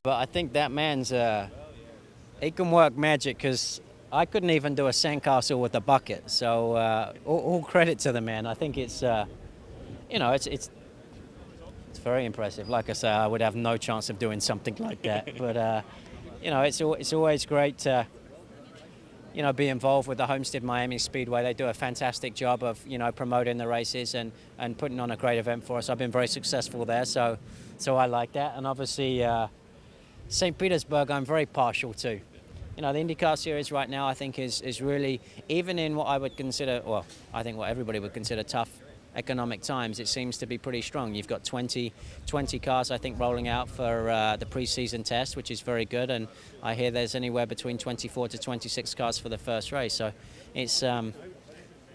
But I think that man's, he can work magic because I couldn't even do a sandcastle with a bucket. So all credit to the man. I think it's, it's very impressive. Like I say, I would have no chance of doing something like that. But, it's always great to, be involved with the Homestead Miami Speedway. They do a fantastic job of, promoting the races and putting on a great event for us. I've been very successful there, so I like that. And obviously, St. Petersburg, I'm very partial to. The IndyCar Series right now, I think, is really, even in what I would consider, well, I think what everybody would consider tough economic times, it seems to be pretty strong. You've got 20 cars, I think, rolling out for the pre-season test, which is very good. And I hear there's anywhere between 24 to 26 cars for the first race. So it's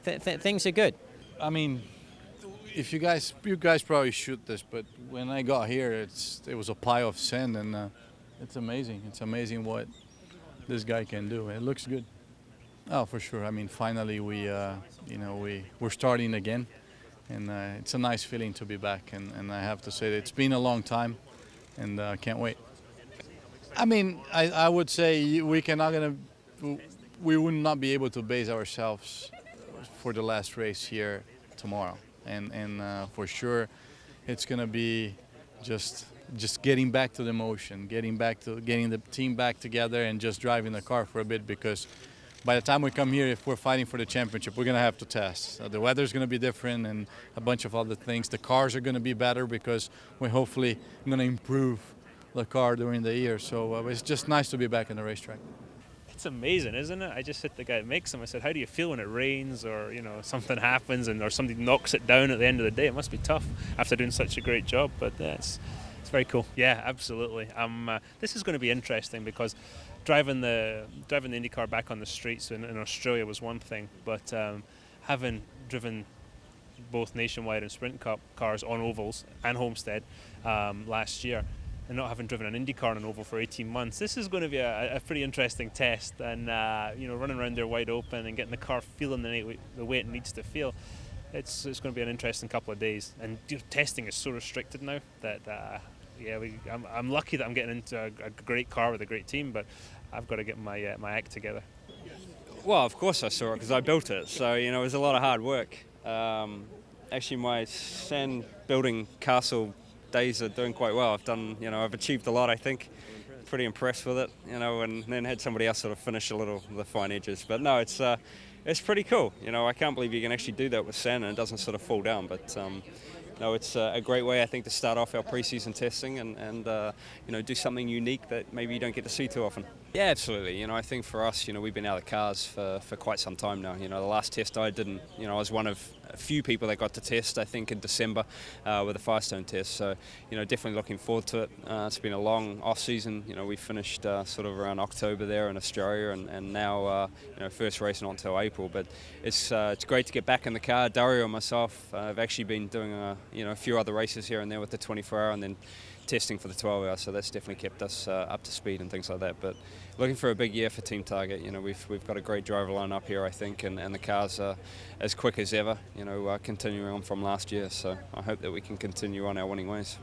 things are good. I mean, if you guys probably shoot this, but when I got here, it was a pile of sand, and it's amazing. It's amazing what this guy can do. It looks good. Oh, for sure. I mean, finally we're starting again. And it's a nice feeling to be back, and I have to say that it's been a long time, and I can't wait. I mean, I would say we would not be able to base ourselves for the last race here tomorrow, and for sure, it's gonna be just getting back to the motion, getting the team back together, and just driving the car for a bit, because by the time we come here, if we're fighting for the championship, we're going to have to test. The weather's going to be different and a bunch of other things. The cars are going to be better because we're hopefully going to improve the car during the year. So it's just nice to be back in the racetrack. It's amazing, isn't it? I just hit the guy that makes them. I said, how do you feel when it rains or, something happens or somebody knocks it down at the end of the day? It must be tough after doing such a great job. But it's very cool. Yeah, absolutely. This is going to be interesting because driving the IndyCar back on the streets in Australia was one thing, but having driven both Nationwide and Sprint Cup cars on ovals and Homestead last year, and not having driven an IndyCar on an oval for 18 months, this is going to be a pretty interesting test. And running around there wide open and getting the car feeling the way it needs to feel, it's going to be an interesting couple of days. And testing is so restricted now that. I'm lucky that I'm getting into a great car with a great team, but I've got to get my act together. Well, of course I saw it because I built it, so it was a lot of hard work. Actually, my sand building castle days are doing quite well. I've achieved a lot, I think. Pretty impressed with it, and then had somebody else sort of finish the fine edges. But no, it's pretty cool. I can't believe you can actually do that with sand and it doesn't sort of fall down, but. No, it's a great way, I think, to start off our pre-season testing and do something unique that maybe you don't get to see too often. Yeah, absolutely. I think for us, we've been out of the cars for quite some time now. The last test I didn't, I was one of a few people that got to test, I think, in December with the Firestone test. So, definitely looking forward to it. It's been a long off-season. We finished sort of around October there in Australia, and now, first race not until April. But it's great to get back in the car. Dario and myself have actually been doing a few other races here and there with the 24-hour and then testing for the 12-hour, so that's definitely kept us up to speed and things like that. But looking for a big year for Team Target. We've got a great driver line up here, I think, and the cars are as quick as ever, continuing on from last year. So I hope that we can continue on our winning ways.